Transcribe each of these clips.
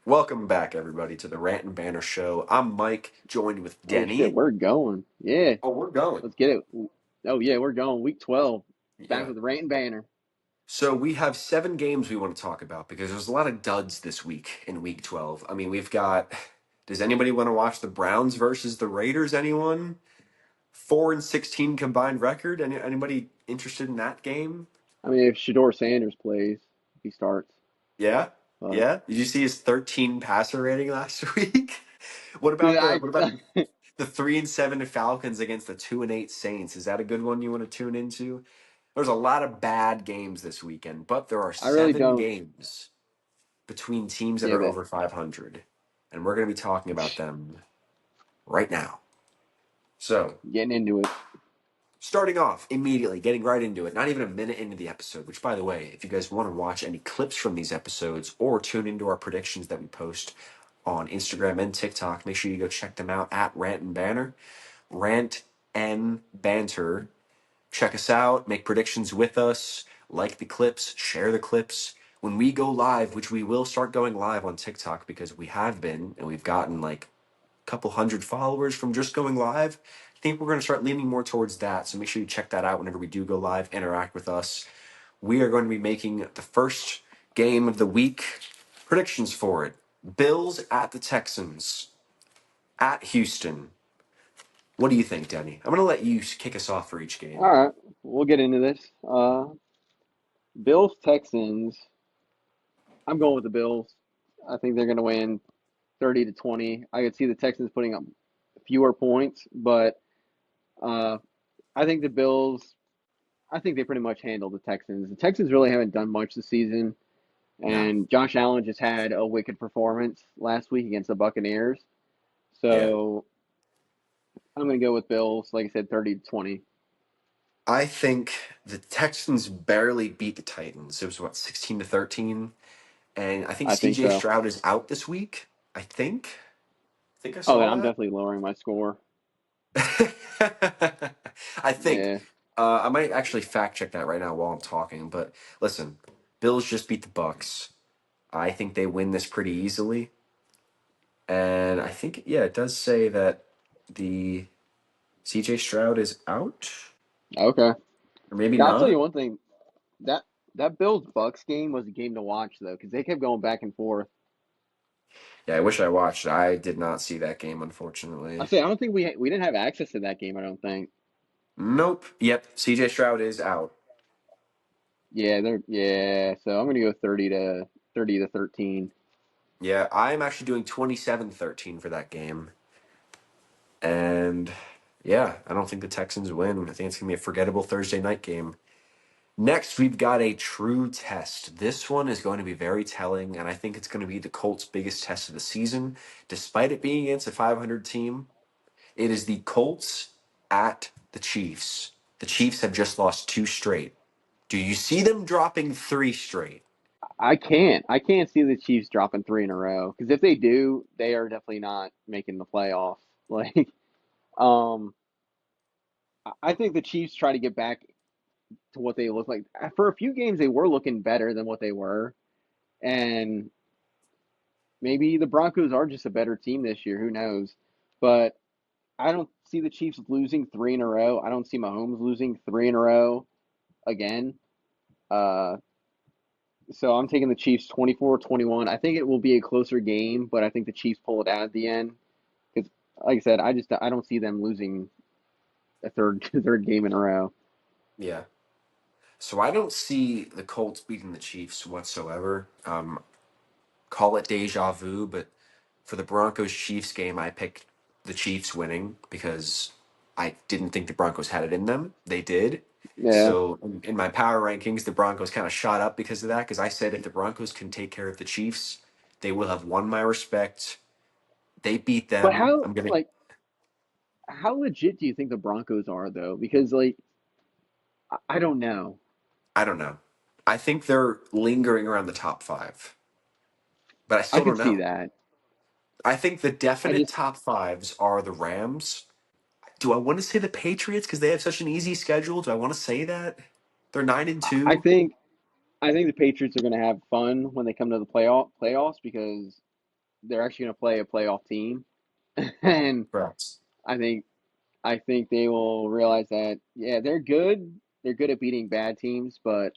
Welcome back, everybody, to the Rant and Banner Show. I'm Mike, joined with Oh shit, Denny. we're going. Yeah, Oh, we're going. let's get it. Oh yeah, we're going. Week 12. Back Yeah. with the Rant and Banner. So we have 7 games we want to talk about because there's a lot of duds this week in Week 12. I mean, we've got. Does anybody want to watch the Browns versus the Raiders? Anyone? 4-16 combined record. Anybody interested in that game? I mean, if Shador Sanders plays, he starts. Yeah. But Yeah. Did you see his 13 passer rating last week? What dude, about the what about the 3-7 Falcons against the 2-8 Saints? Is that a good one you want to tune into? There's a lot of bad games this weekend, but there are I really seven don't. games between teams that Yeah, are that over 500, and we're going to be talking about them right now. So, getting into it. starting off immediately, getting right into it, not even a minute into the episode, which, by the way, if you guys want to watch any clips from these episodes or tune into our predictions that we post on Instagram and TikTok, make sure you go check them out at Rant and Banner. Rant and Banter. Check us out, make predictions with us, like the clips, share the clips. When we go live, which we will start going live on TikTok because we have been, and we've gotten like a couple hundred followers from just going live. I think we're going to start leaning more towards that. So make sure you check that out whenever we do go live, interact with us. We are going to be making the first game of the week predictions for it. Bills at the Texans, at Houston. What do you think, Denny? I'm going to let you kick us off for each All game. right, we'll get into this. Bills Texans. I'm going with the Bills. I think they're going to win 30-20. I could see the Texans putting up fewer points, but uh, I think the Bills. I think they pretty much handled the Texans. The Texans really haven't done much this season. No. And Josh Allen just had a wicked performance last week against the Buccaneers. Yeah. So I'm going to go with Bills, like I said, 30-20. I think the Texans barely beat the Titans. It was what, 16-13? And I think I think CJ so. Stroud is out this week. I think. I think I Oh, then saw I'm that. definitely lowering my score. I think Yeah. I might actually fact check that right now while I'm talking. But listen, Bills just beat the Bucks. I think they win this pretty easily. And I think, yeah, it does say that the CJ Stroud is out, Okay. or maybe Yeah, I'll tell you not. one thing. That that Bills Bucks game was a game to watch though, because they kept going back and forth. Yeah, I wish I watched. I did not see that game, I unfortunately. say I don't think we didn't have access to that game. I don't think. Nope. Yep. CJ Stroud is out. Yeah. So I'm gonna go 30 to 13. Yeah, I'm actually doing 27-13 for that game. And yeah, I don't think the Texans win. I think it's going to be a forgettable Thursday night game. Next, we've got a true test. This one is going to be very telling, and I think it's going to be the Colts' biggest test of the season. Despite it being against a 500 team, it is the Colts at the Chiefs. The Chiefs have just lost 2 straight. Do you see them dropping 3 straight? I can't see the Chiefs dropping three in a row because if they do, they are definitely not making the playoffs. Like, um, I think the Chiefs try to get back to what they look like. For a few games, they were looking better than what they were, and maybe the Broncos are just a better team this year. Who knows? But I don't see the Chiefs losing three in a row. I don't see Mahomes losing three in a row again. Uh, so I'm taking the Chiefs 24-21. I think it will be a closer game, but I think the Chiefs pull it out at the end. Because, like I said, I don't see them losing a third game in a row. Yeah. So I don't see the Colts beating the Chiefs whatsoever. Call it deja vu, but for the Broncos Chiefs game, I picked the Chiefs winning because I didn't think the Broncos had it in them. They did. Yeah, So in my power rankings, the Broncos kind of shot up because of that. Because I said if the Broncos can take care of the Chiefs, they will have won my respect. They beat but them. I'm gonna. how legit do you think the Broncos are though? Because I don't know. I don't know. I think they're lingering around the top five, but I I still don't could see know. that. I think the I definite just top fives are the Rams. Do I want to say the Patriots because they have such an easy schedule? Do I want to say that? They're 9 and I 2. think I think the Patriots are going to have fun when they come to the playoffs because they're actually going to play a playoff team, and Correct. I think I think they will realize that yeah, they're good. They're good at beating bad teams, but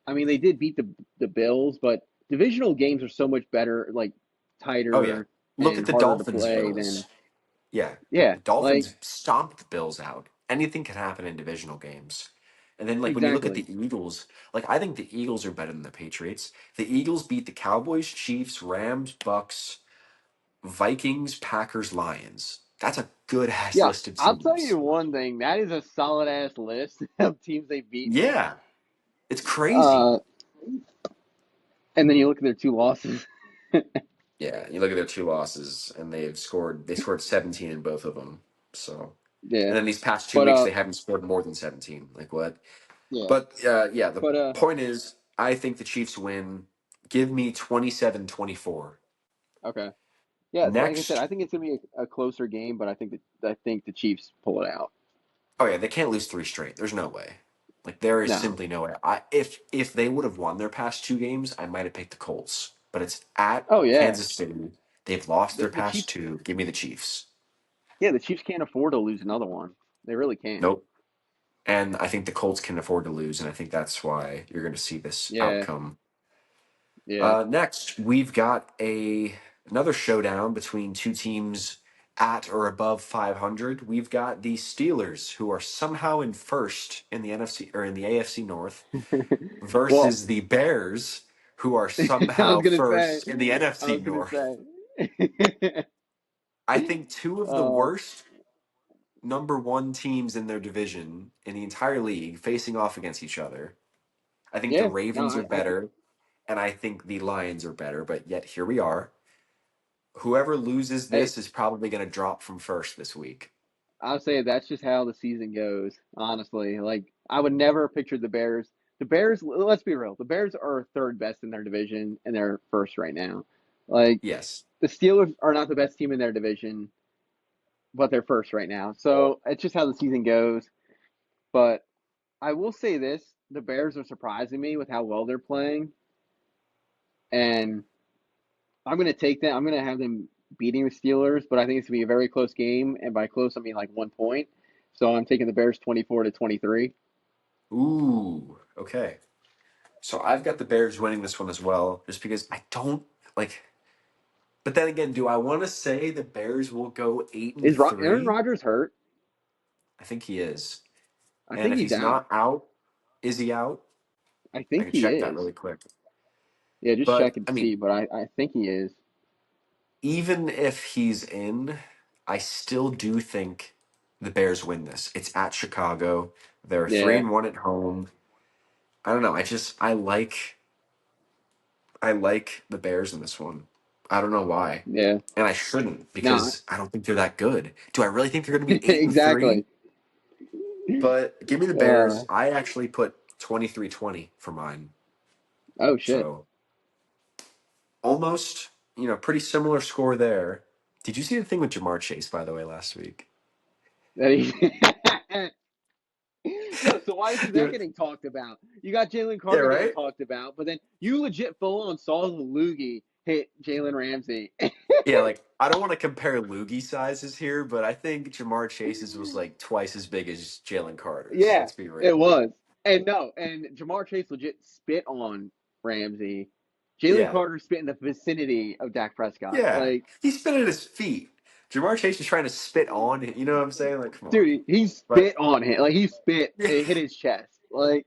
I mean they did beat the Bills, but divisional games are so much better, like Oh yeah. tighter Look and at the harder to Dolphins play Bills. than Yeah. yeah, The like Dolphins stomped the Bills out. Anything can happen in divisional games. And then like when you look at exactly. the Eagles, like I think the Eagles are better than the Patriots. The Eagles beat the Cowboys, Chiefs, Rams, Bucks, Vikings, Packers, Lions. That's a good ass Yeah, list of I'll tell you teams. one thing. That is a solid ass list of teams they've beaten. Yeah. It's crazy. Uh, and then you look at their two losses. Yeah, you look at their two losses, and they scored 17 in both of them. So, Yeah, and then these past two but weeks they haven't scored more than 17. Like what? yeah, But yeah, the but point is, I think the Chiefs win. Give me 27-24. okay. Yeah, like I said, Next, I think it's gonna be a closer game, but I think the Chiefs pull it out. oh yeah, they can't lose three straight. There's no way. Like there is No. simply no way. If they would have won their past two games, I might have picked the Colts. But it's at Oh yeah, Kansas City. They've lost their the past Chiefs. two. Give me the Chiefs. Yeah, the Chiefs can't afford to lose another one. They really can't. Nope. And I think the Colts can afford to lose, and I think that's why you're going to see this Yeah, outcome. yeah. Next, we've got another showdown between two teams at or above 500. We've got the Steelers, who are somehow in first in the NFC or in the AFC North, Well, versus the Bears, who are I was somehow gonna say, first in the I NFC was gonna North. say. I think two of the uh, worst number one teams in their division in the entire league facing off against each other. I think the yeah. No, Ravens are better, and I think the Lions are better, but yet here we are. Whoever loses hey, this is probably going to drop from first this week. I'll say that's just how the season goes. Honestly, like I would never picture the Bears. The Bears. Let's be real. The Bears are third best in their division, and they're first right now. Like Yes. the Steelers are not the best team in their division, but they're first right now. So it's just how the season goes. But I will say this: the Bears are surprising me with how well they're playing, and I'm going to take that. I'm going to have them beating the Steelers, but I think it's going to be a very close game, and by close I mean like 1 point. So I'm taking the Bears 24-23. Ooh, okay. So I've got the Bears winning this one as well, just because I don't like. But then again, do I want to say the Bears will go eight and Is Aaron three? Rodgers hurt? I think he is. I And think if he's he's out. not out, is he out? I I think can he check that is. really quick. Yeah, just check But and I mean, see, but I think he is. even if he's in, I still do think the Bears win this. It's at Chicago. They're three Yeah, and one at home. I don't know. I like the Bears in this one. I don't know why. yeah. And I shouldn't No, because I don't think they're that good. Do I really think they're going to be 8 and 3? exactly. But give me the Uh, Bears. I actually put 23-20 for mine. oh shit. So almost, pretty similar score there. Did you see the thing with Jamar Chase, by the way, last week? That he- Yo, so why isn't that Yeah, getting talked about? You got Jalen yeah, Carter getting right? talked about, but then you legit full on saw the loogie hit Jalen Ramsey. Yeah, like I don't want to compare loogie sizes here, but I think Jamar Chase's was like twice as big as Jalen Carter's. Yeah, Let's be it real. was. And no, and Jamar Chase legit spit on Ramsey. Jalen Yeah. Carter spit in the vicinity of Dak Prescott. Yeah. Like, He spit at his feet. Jamar Chase is trying to spit on it. You know what I'm saying? Like, come on. dude, he But spit on him. Like he spit, yeah, it hit his chest. Like,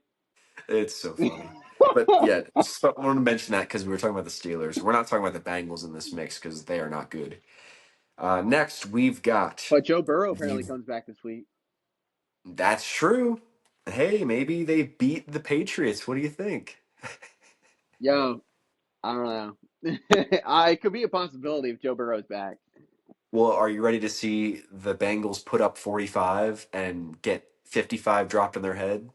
it's so funny. But yeah, just wanted to mention that because we were talking about the Steelers. We're not talking about the Bengals in this mix because they are not good. Next, we've got but Joe Burrow the. apparently comes back this week. That's true. Hey, maybe they beat the Patriots. What do you think? Yo, I don't know. It could be a possibility if Joe Burrow's back. Well, are you ready to see the Bengals put up 45 and get 55 dropped on their head?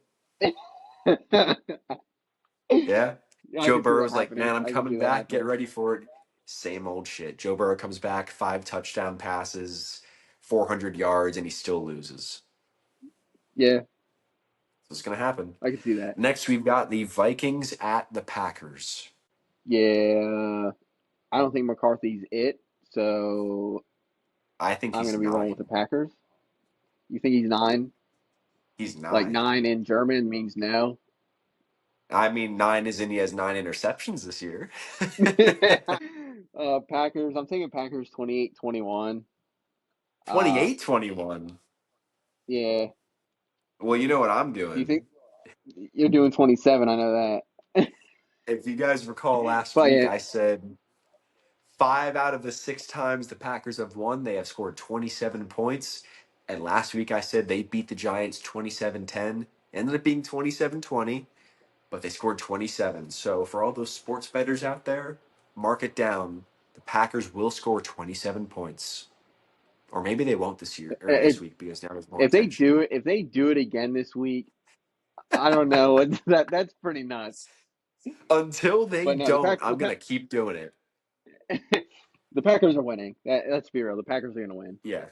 Yeah. I Joe can see that Burrow's like, happening. man, I'm I can coming see that back. Get happening. ready for it. Same old shit. Joe Burrow comes back, 5 touchdown passes, 400 yards, and he still loses. Yeah, So it's going to happen. I can see that. Next, we've got the Vikings at the Packers. Yeah. I don't think McCarthy's it, so I think I'm going he's to be rolling with the 9. Packers. You think he's 9? He's Like 9. 9 in German means no. I mean, 9 is in he has 9 interceptions this year. Packers. I'm thinking Packers 28-21. 28, 21. Yeah. Well, you know what I'm Do you think doing. you're doing 27? I know that. If you guys recall last But week, yeah, I said 5 out of the 6 times the Packers have won, they have scored 27 points. And last week I said they beat the Giants 27-10. Ended up being 27-20, but they scored 27. So for all those sports bettors out there, mark it down. The Packers will score 27 points. Or maybe they won't this year or if this week because now there's more if they attention. do it, if they do it again this week, I don't know. That's pretty nuts. Until they But no, don't, I'm gonna keep doing it. the Packers are winning. Let's be real. The Packers are going to win. Yeah.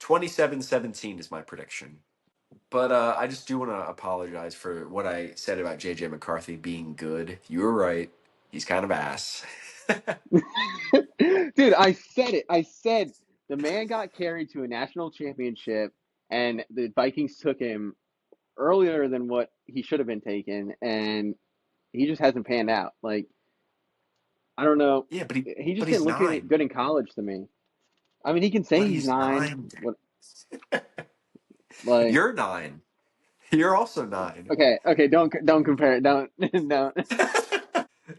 27-17 is my prediction. But I just do want to apologize for what I said about JJ McCarthy being good. You were right. He's kind of ass. Dude, I said it. I said the man got carried to a national championship, and the Vikings took him earlier than what he should have been taken, and he just hasn't panned out. Like, I don't know. Yeah, He but just he's didn't look good 9. in college to me. I mean, he can say But he's he's 9. 9. What, like, You're 9. You're also 9. okay, don't compare it. Don't don't.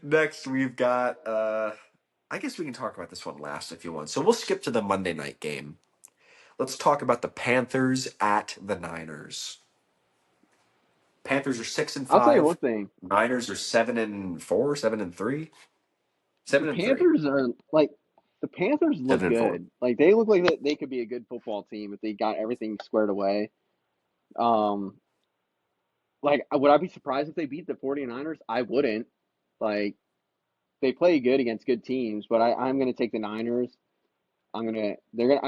Next, we've got I guess we can talk about this one last if you want. So we'll skip to the Monday night game. Let's talk about the Panthers at the Niners. Panthers are 6 and I'll tell you one 5. thing. Niners are 7 and 4, 7 and 3. The 7 and 3. Panthers are like the Panthers look 7 and 4. good. Like they look like they could be a good football team if they got everything squared away. Um, like would I be surprised if they beat the 49ers? I wouldn't. Like they play good against good teams, but I'm gonna take the Niners. I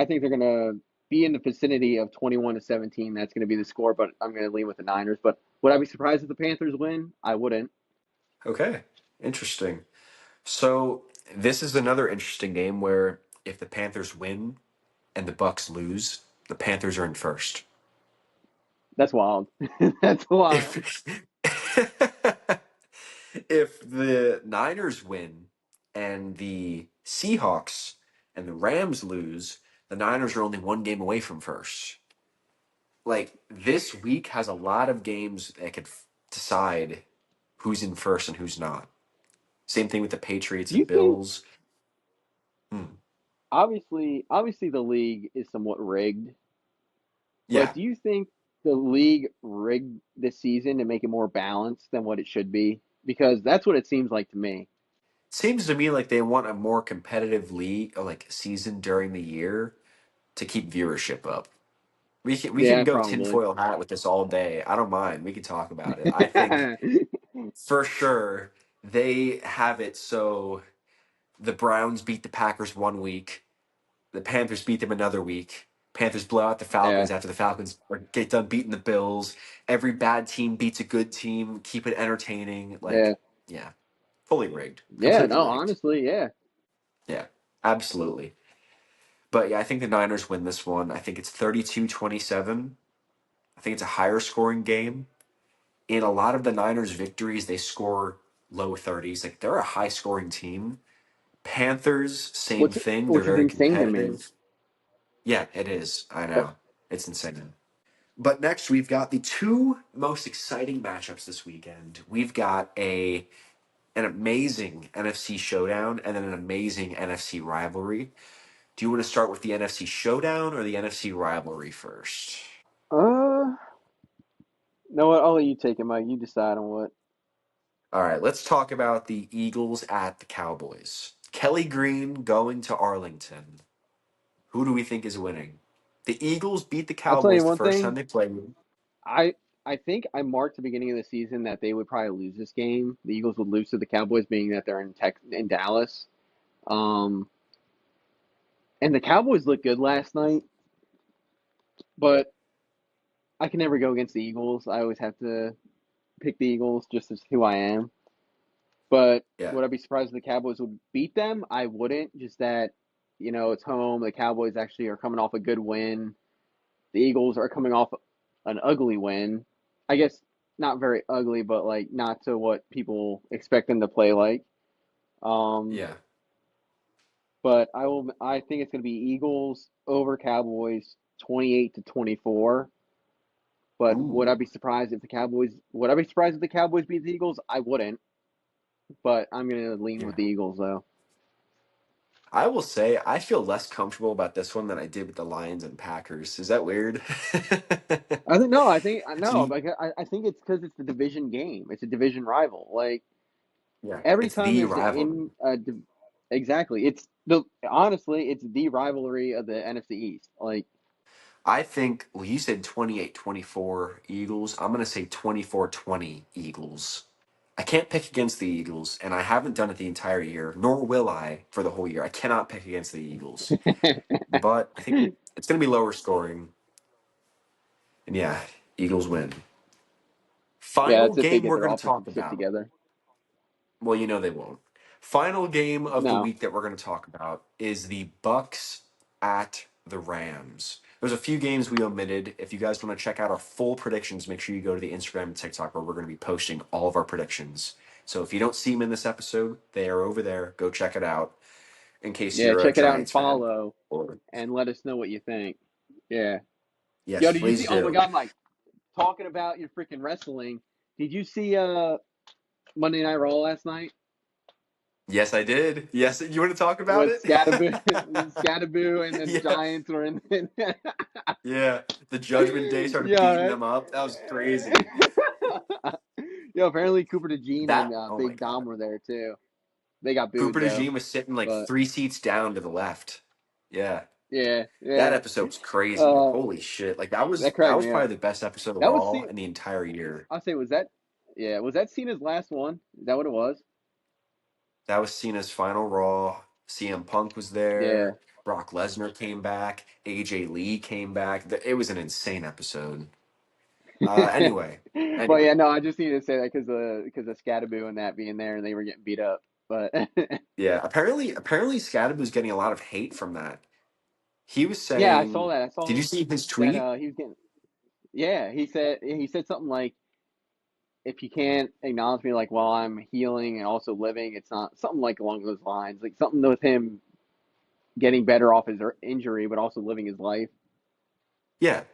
think they're gonna be in the vicinity of 21-17. That's gonna be the score, but I'm gonna lean with the Niners. But would I be surprised if the Panthers win? I wouldn't. Okay. Interesting. So this is another interesting game where if the Panthers win and the Bucks lose, the Panthers are in first. That's wild. That's wild. If if the Niners win and the Seahawks and the Rams lose, the Niners are only one game away from first. Like this week has a lot of games that could decide who's in first and who's not. Same thing with the Patriots Do you and think Bills. Hmm. obviously the league is somewhat rigged, but Yeah, do you think the league rigged this season to make it more balanced than what it should be? Because that's what it seems like to me. seems to me like they want a more competitive league, or like season during the year to keep viewership up. We can Yeah, go probably. tinfoil hat with this all day. I don't mind. We can talk about it. I think for sure they have it so the Browns beat the Packers one week, the Panthers beat them another week. Panthers blow out the Yeah, Falcons after the Falcons get done beating the Bills. Every bad team beats a good team. Keep it entertaining. yeah, Like, yeah, fully rigged, yeah. completely No, rigged. honestly, yeah. Yeah, absolutely. But yeah, I think the Niners win this one. I think it's 32-27. I think it's a higher scoring game. In a lot of the Niners' victories, they score low 30s. Like they're a high scoring team. Panthers, same Which thing. They're which is very insane to me. competitive. Yeah, it is. I But know. It's insane. But next, we've got the two most exciting matchups this weekend. We've got an amazing NFC showdown and then an amazing NFC rivalry. Do you want to start with the NFC showdown or the NFC rivalry first? uh, no, what? I'll let you take it, Mike. You decide on what. All right, let's talk about the Eagles at the Cowboys. Kelly Green going to Arlington. Who do we think is winning? The Eagles beat the I'll tell you Cowboys the one first time thing. they played. I I think I marked the beginning of the season that they would probably lose this game. The Eagles would lose to the Cowboys, being that they're in Dallas. Um, and the Cowboys looked good last night, but I can never go against the Eagles. I always have to pick the Eagles just as who I am. But Yeah. would I be surprised if the Cowboys would beat them? I wouldn't. Just that, it's home. The Cowboys actually are coming off a good win. The Eagles are coming off an ugly win. I guess not very ugly, but like not to what people expect them to play like. Um, Yeah. but I think it's going to be Eagles over Cowboys 28-24. But would I Ooh. be surprised if the Cowboys would I be surprised if the Cowboys beat the Eagles? I wouldn't, but I'm going to lean with Yeah. the Eagles though. I will say I feel less comfortable about this one than I did with the Lions and Packers. Is that weird? I think no, See, like I think it's because it's the division game. It's a division rival. Like yeah, every it's time the there's rivalry. exactly. It's the honestly, it's the rivalry of the NFC East. Like I think, well, you said 28-24 Eagles. I'm going to say 24-20 Eagles. I can't pick against the Eagles, and I haven't done it the entire year, nor will I for the whole year. I cannot pick against the Eagles. But I think it's going to be lower scoring. And yeah, Eagles win. yeah, Final that's if they game get we're their going to offensive talk shit about. together. Well, you know they won't. Final game of the No. week that we're going to talk about is the Bucks at the Rams. There's a few games we omitted. If you guys want to check out our full predictions, make sure you go to the Instagram and TikTok where we're going to be posting all of our predictions. So if you don't see them in this episode, they are over there. Go check it out in case Yeah, you're a check it out and Giants fan. follow Or and let us know what you think. Yeah. Yo, yes, did you please see? Oh my do. God, Mike, talking about your freaking wrestling. Did you see Monday Night Raw last night? Yes, I did. Yes, you want to talk about With it? Scatterboo and the Yeah, Giants were in. yeah. The Judgment Day started Yeah, beating right. them up. That was crazy. Yo, apparently Cooper DeJean and Oh my Big Dom god. were there too. They got booed Cooper though, DeJean was sitting like but 3 seats down to the left. Yeah. yeah, That yeah. episode was crazy. Uh, Holy shit. Like that was that that cracked was me probably up. the best episode of That was Raw seen. in the entire year. I'll say, was that Cena's last one? Is that what it was? That was Cena's final Raw. CM Punk was Yeah. there. Brock Lesnar came back. AJ Lee came back. It was an insane episode. Anyway, But anyway. yeah, no, I just needed to say that because of Scatterboo and that being there and they were getting beat up. But Yeah, apparently Scadaboo's getting a lot of hate from that. He was yeah, I saw saying, that. I did you saw see his that tweet? he was getting. Yeah, he said something like, "If you can't acknowledge me like while I'm healing and also living, it's not something like along those lines. Like something with him getting better off his injury, but also living his life." Yeah.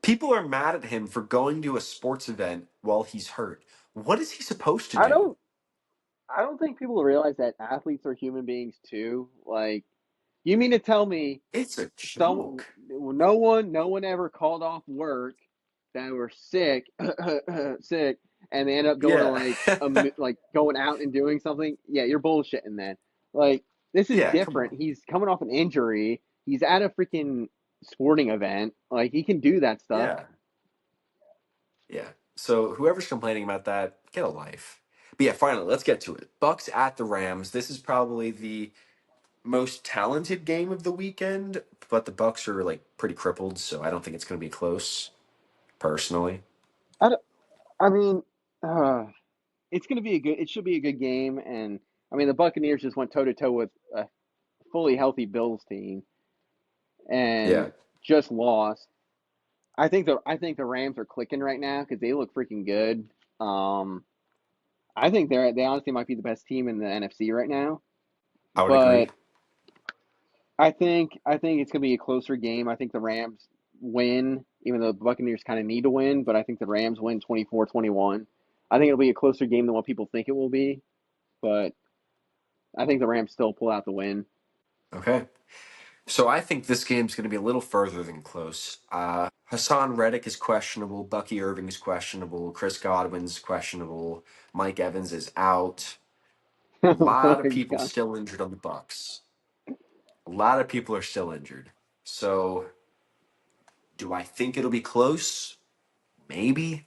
People are mad at him for going to a sports event while he's hurt. What is he supposed to I do? don't. I don't think people realize that athletes are human beings too. Like, you mean to tell me It's a some joke. no one ever called off work that were sick sick and they end up going to Yeah. like going out and doing something? Yeah, you're bullshitting then. Like this is Yeah, come different. on. He's coming off an injury. He's at a freaking sporting event. Like he can do that stuff. Yeah. Yeah. So whoever's complaining about that, get a life. But yeah, finally, let's get to it. Bucks at the Rams. This is probably the most talented game of the weekend, but the Bucks are like pretty crippled, so I don't think it's going to be close, personally. I, don't- I mean, uh, it's gonna be a good. It should be a good game, and I mean the Buccaneers just went toe to toe with a fully healthy Bills team Yeah, and just lost. I think the Rams are clicking right now because they look freaking good. Um, I think they honestly might be the best team in the NFC right now. I would agree. But I think it's gonna be a closer game. I think the Rams win, even though the Buccaneers kind of need to win. But I think the Rams win 24-21. I think it'll be a closer game than what people think it will be. But I think the Rams still pull out the win. Okay. So I think this game's going to be a little further than close. Hassan Reddick is questionable. Bucky Irving is questionable. Chris Godwin's questionable. Mike Evans is out. A Oh lot of my people God. still injured on the Bucks. A lot of people are still injured. So do I think it'll be close? Maybe,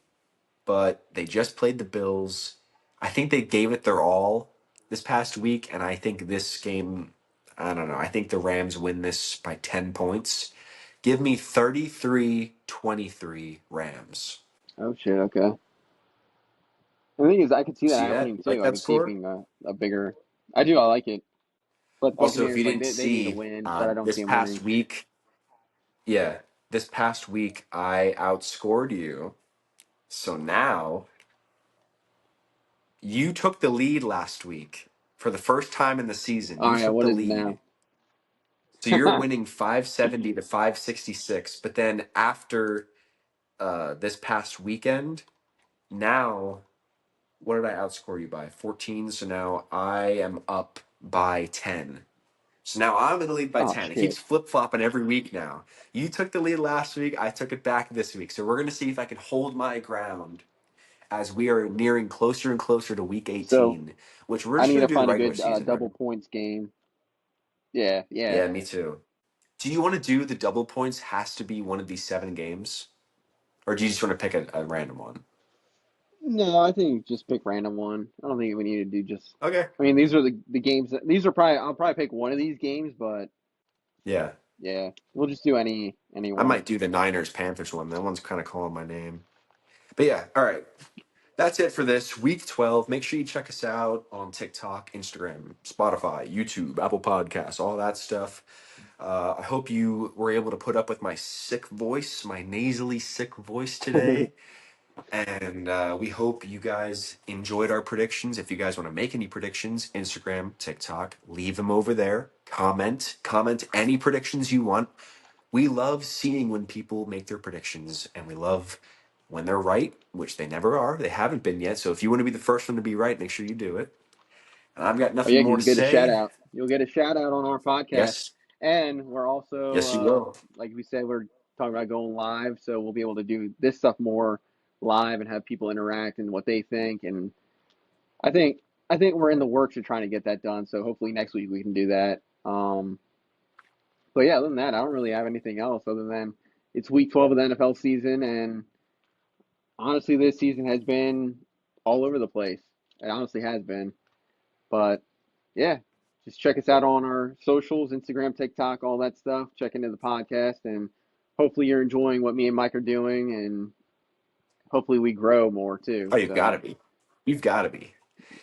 but they just played the Bills. I think they gave it their all this past week, and I think this game, I don't know. I think the Rams win this by 10 points. Give me 33-23 Rams. Oh shit. Okay. The thing is, I could see that See that? happening You like too. I that could see it score? being a bigger. I do. I like it. But the Also, if you Buccaneers, like didn't they need to see, win, but I don't this see them past winning. week, yeah, this past week I outscored you. So now you took the lead last week for the first time in the season. All You right, took what the is it lead. now? So you're winning 570 to 566. But then after this past weekend, now what did I outscore you by? 14. So now I am up by 10. So now I'm in the lead by Oh 10. It keeps shit! flip flopping every week now. You took the lead last week. I took it back this week. So we're going to see if I can hold my ground as we are nearing closer and closer to week So 18, which we're I just need going to to do the find a regular good season, right? double points game. Yeah, yeah. Yeah, me too. Do you want to do the double points has to be one of these 7 games? Or do you just want to pick a random one? No, I think just pick random one. I don't think we need to do just. Okay. I mean, these are the games. These are probably. I'll probably pick one of these games, but Yeah. yeah, we'll just do any I one. might do the Niners Panthers one. That one's kind of calling my name. But yeah, all right. That's it for this week 12. Make sure you check us out on TikTok, Instagram, Spotify, YouTube, Apple Podcasts, all that stuff. I hope you were able to put up with my sick voice, my nasally sick voice today. And we hope you guys enjoyed our predictions. If you guys want to make any predictions, Instagram, TikTok, leave them over there. Comment any predictions you want. We love seeing when people make their predictions, and we love when they're right, which they never are. They haven't been yet. So if you want to be the first one to be right, make sure you do it. And I've got Oh nothing yeah, more because to you get a shout say. out. You'll get a shout out on our podcast, Yes, and we're also yes, you will. like we said, we're talking about going live, so we'll be able to do this stuff more live and have people interact and what they think. And I think I think we're in the works of trying to get that done. So hopefully next week we can do that. But yeah, other than that, I don't really have anything else other than it's week 12 of the NFL season, and honestly, this season has been all over the place. It honestly has been. But yeah, just check us out on our socials, Instagram, TikTok, all that stuff. Check into the podcast, and hopefully you're enjoying what me and Mike are doing, and hopefully we grow more too. Oh, you've got So to be. You've got to be.